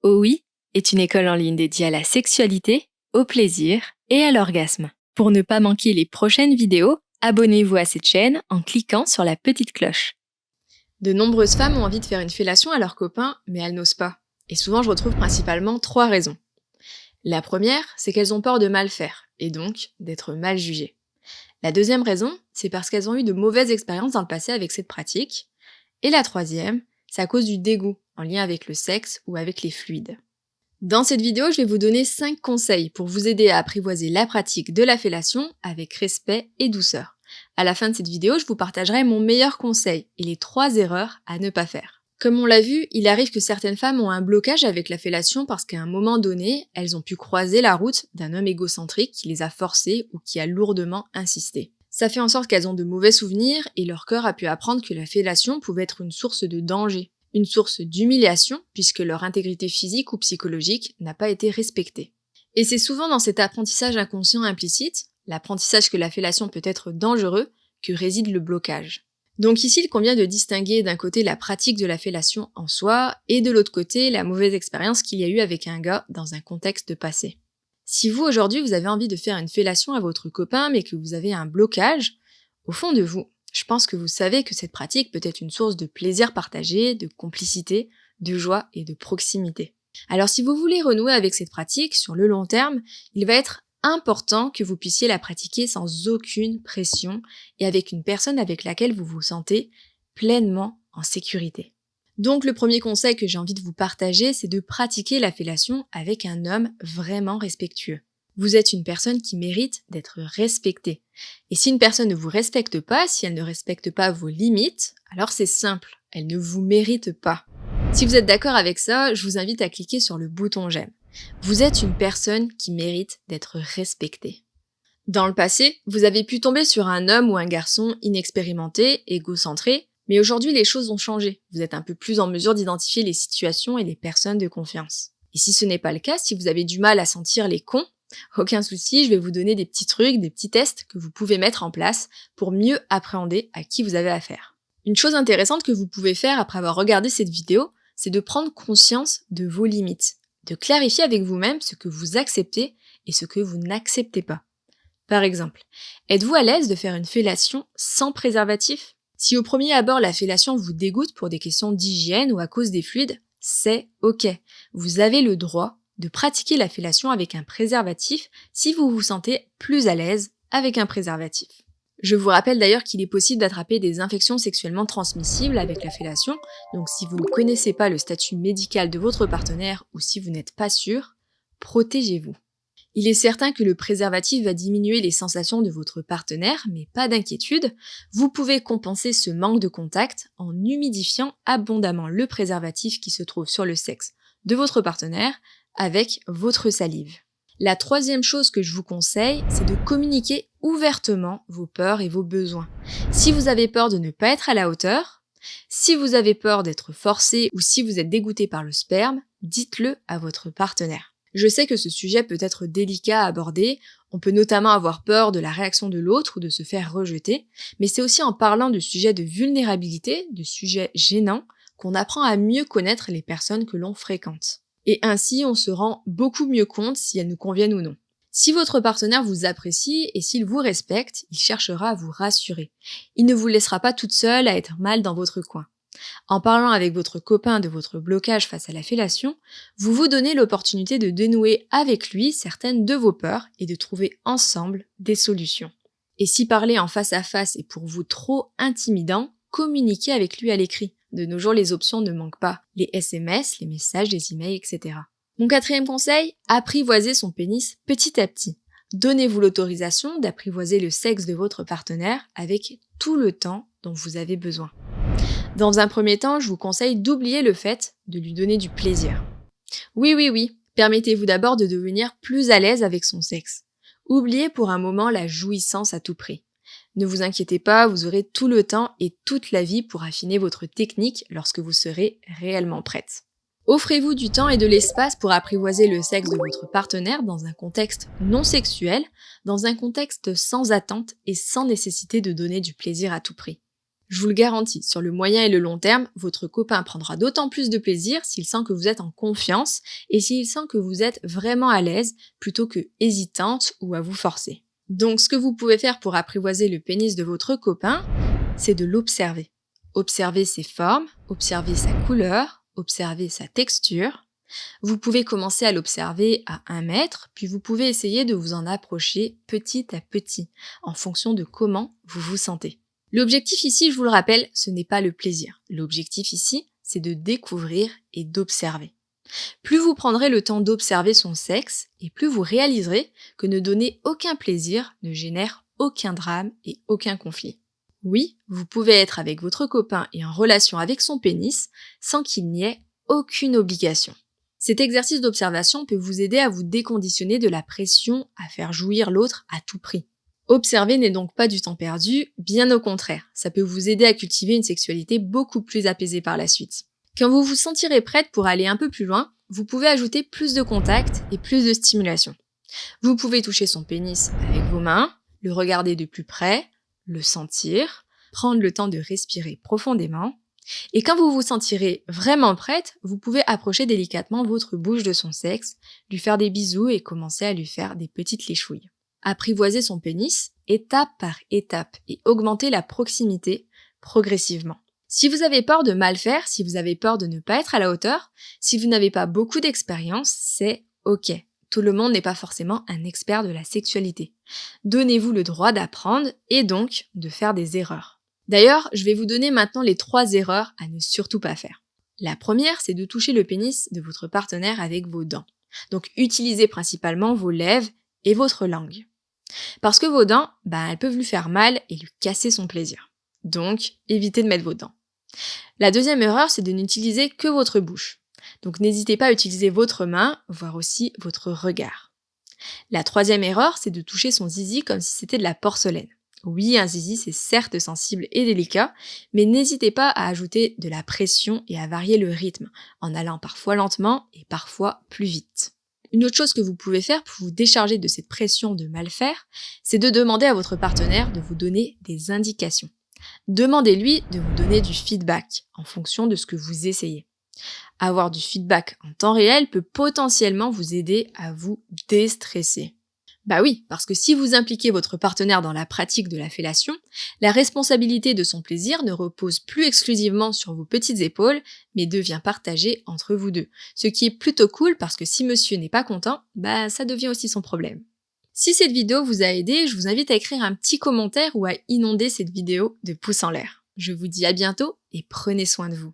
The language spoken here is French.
OUI est une école en ligne dédiée à la sexualité, au plaisir et à l'orgasme. Pour ne pas manquer les prochaines vidéos, abonnez-vous à cette chaîne en cliquant sur la petite cloche. De nombreuses femmes ont envie de faire une fellation à leurs copains, mais elles n'osent pas. Et souvent, je retrouve principalement 3 raisons. La première, c'est qu'elles ont peur de mal faire, et donc d'être mal jugées. La deuxième raison, c'est parce qu'elles ont eu de mauvaises expériences dans le passé avec cette pratique. Et la troisième, c'est à cause du dégoût, en lien avec le sexe ou avec les fluides. Dans cette vidéo, je vais vous donner 5 conseils pour vous aider à apprivoiser la pratique de la fellation avec respect et douceur. À la fin de cette vidéo, je vous partagerai mon meilleur conseil et les 3 erreurs à ne pas faire. Comme on l'a vu, il arrive que certaines femmes ont un blocage avec la fellation parce qu'à un moment donné, elles ont pu croiser la route d'un homme égocentrique qui les a forcées ou qui a lourdement insisté. Ça fait en sorte qu'elles ont de mauvais souvenirs et leur cœur a pu apprendre que la fellation pouvait être une source de danger, une source d'humiliation puisque leur intégrité physique ou psychologique n'a pas été respectée. Et c'est souvent dans cet apprentissage inconscient implicite, l'apprentissage que la fellation peut être dangereux, que réside le blocage. Donc ici, il convient de distinguer d'un côté la pratique de la fellation en soi et de l'autre côté la mauvaise expérience qu'il y a eu avec un gars dans un contexte passé. Si vous, aujourd'hui, vous avez envie de faire une fellation à votre copain mais que vous avez un blocage, au fond de vous, je pense que vous savez que cette pratique peut être une source de plaisir partagé, de complicité, de joie et de proximité. Alors si vous voulez renouer avec cette pratique sur le long terme, il va être important que vous puissiez la pratiquer sans aucune pression et avec une personne avec laquelle vous vous sentez pleinement en sécurité. Donc le premier conseil que j'ai envie de vous partager, c'est de pratiquer la fellation avec un homme vraiment respectueux. Vous êtes une personne qui mérite d'être respectée. Et si une personne ne vous respecte pas, si elle ne respecte pas vos limites, alors c'est simple, elle ne vous mérite pas. Si vous êtes d'accord avec ça, je vous invite à cliquer sur le bouton j'aime. Vous êtes une personne qui mérite d'être respectée. Dans le passé, vous avez pu tomber sur un homme ou un garçon inexpérimenté, égocentré, mais aujourd'hui les choses ont changé. Vous êtes un peu plus en mesure d'identifier les situations et les personnes de confiance. Et si ce n'est pas le cas, si vous avez du mal à sentir les cons, aucun souci, je vais vous donner des petits trucs, des petits tests que vous pouvez mettre en place pour mieux appréhender à qui vous avez affaire. Une chose intéressante que vous pouvez faire après avoir regardé cette vidéo, c'est de prendre conscience de vos limites, de clarifier avec vous-même ce que vous acceptez et ce que vous n'acceptez pas. Par exemple, êtes-vous à l'aise de faire une fellation sans préservatif ? Si au premier abord la fellation vous dégoûte pour des questions d'hygiène ou à cause des fluides, c'est ok. Vous avez le droit de pratiquer la fellation avec un préservatif si vous vous sentez plus à l'aise avec un préservatif. Je vous rappelle d'ailleurs qu'il est possible d'attraper des infections sexuellement transmissibles avec la fellation, donc si vous ne connaissez pas le statut médical de votre partenaire ou si vous n'êtes pas sûr, protégez-vous. Il est certain que le préservatif va diminuer les sensations de votre partenaire, mais pas d'inquiétude, vous pouvez compenser ce manque de contact en humidifiant abondamment le préservatif qui se trouve sur le sexe de votre partenaire avec votre salive. La troisième chose que je vous conseille, c'est de communiquer ouvertement vos peurs et vos besoins. Si vous avez peur de ne pas être à la hauteur, si vous avez peur d'être forcé ou si vous êtes dégoûté par le sperme, dites-le à votre partenaire. Je sais que ce sujet peut être délicat à aborder, on peut notamment avoir peur de la réaction de l'autre ou de se faire rejeter, mais c'est aussi en parlant de sujets de vulnérabilité, de sujets gênants, qu'on apprend à mieux connaître les personnes que l'on fréquente. Et ainsi, on se rend beaucoup mieux compte si elles nous conviennent ou non. Si votre partenaire vous apprécie et s'il vous respecte, il cherchera à vous rassurer. Il ne vous laissera pas toute seule à être mal dans votre coin. En parlant avec votre copain de votre blocage face à la fellation, vous vous donnez l'opportunité de dénouer avec lui certaines de vos peurs et de trouver ensemble des solutions. Et si parler en face à face est pour vous trop intimidant, communiquez avec lui à l'écrit. De nos jours, les options ne manquent pas. Les SMS, les messages, les emails, etc. Mon quatrième conseil, apprivoisez son pénis petit à petit. Donnez-vous l'autorisation d'apprivoiser le sexe de votre partenaire avec tout le temps dont vous avez besoin. Dans un premier temps, je vous conseille d'oublier le fait de lui donner du plaisir. Oui, permettez-vous d'abord de devenir plus à l'aise avec son sexe. Oubliez pour un moment la jouissance à tout prix. Ne vous inquiétez pas, vous aurez tout le temps et toute la vie pour affiner votre technique lorsque vous serez réellement prête. Offrez-vous du temps et de l'espace pour apprivoiser le sexe de votre partenaire dans un contexte non sexuel, dans un contexte sans attente et sans nécessité de donner du plaisir à tout prix. Je vous le garantis, sur le moyen et le long terme, votre copain prendra d'autant plus de plaisir s'il sent que vous êtes en confiance et s'il sent que vous êtes vraiment à l'aise plutôt que hésitante ou à vous forcer. Donc ce que vous pouvez faire pour apprivoiser le pénis de votre copain, c'est de l'observer. Observez ses formes, observez sa couleur, observez sa texture. Vous pouvez commencer à l'observer à 1 mètre, puis vous pouvez essayer de vous en approcher petit à petit, en fonction de comment vous vous sentez. L'objectif ici, je vous le rappelle, ce n'est pas le plaisir. L'objectif ici, c'est de découvrir et d'observer. Plus vous prendrez le temps d'observer son sexe, et plus vous réaliserez que ne donner aucun plaisir ne génère aucun drame et aucun conflit. Oui, vous pouvez être avec votre copain et en relation avec son pénis sans qu'il n'y ait aucune obligation. Cet exercice d'observation peut vous aider à vous déconditionner de la pression à faire jouir l'autre à tout prix. Observer n'est donc pas du temps perdu, bien au contraire, ça peut vous aider à cultiver une sexualité beaucoup plus apaisée par la suite. Quand vous vous sentirez prête pour aller un peu plus loin, vous pouvez ajouter plus de contact et plus de stimulation. Vous pouvez toucher son pénis avec vos mains, le regarder de plus près, le sentir, prendre le temps de respirer profondément. Et quand vous vous sentirez vraiment prête, vous pouvez approcher délicatement votre bouche de son sexe, lui faire des bisous et commencer à lui faire des petites léchouilles. Apprivoiser son pénis, étape par étape, et augmenter la proximité progressivement. Si vous avez peur de mal faire, si vous avez peur de ne pas être à la hauteur, si vous n'avez pas beaucoup d'expérience, c'est ok. Tout le monde n'est pas forcément un expert de la sexualité. Donnez-vous le droit d'apprendre et donc de faire des erreurs. D'ailleurs, je vais vous donner maintenant les 3 erreurs à ne surtout pas faire. La première, c'est de toucher le pénis de votre partenaire avec vos dents. Donc utilisez principalement vos lèvres et votre langue. Parce que vos dents, elles peuvent lui faire mal et lui casser son plaisir. Donc, évitez de mettre vos dents. La deuxième erreur, c'est de n'utiliser que votre bouche. Donc n'hésitez pas à utiliser votre main, voire aussi votre regard. La troisième erreur, c'est de toucher son zizi comme si c'était de la porcelaine. Oui, un zizi, c'est certes sensible et délicat, mais n'hésitez pas à ajouter de la pression et à varier le rythme, en allant parfois lentement et parfois plus vite. Une autre chose que vous pouvez faire pour vous décharger de cette pression de mal faire, c'est de demander à votre partenaire de vous donner des indications. Demandez-lui de vous donner du feedback en fonction de ce que vous essayez. Avoir du feedback en temps réel peut potentiellement vous aider à vous déstresser. Bah oui, parce que si vous impliquez votre partenaire dans la pratique de la fellation, la responsabilité de son plaisir ne repose plus exclusivement sur vos petites épaules, mais devient partagée entre vous deux. Ce qui est plutôt cool parce que si monsieur n'est pas content, ça devient aussi son problème. Si cette vidéo vous a aidé, je vous invite à écrire un petit commentaire ou à inonder cette vidéo de pouces en l'air. Je vous dis à bientôt et prenez soin de vous.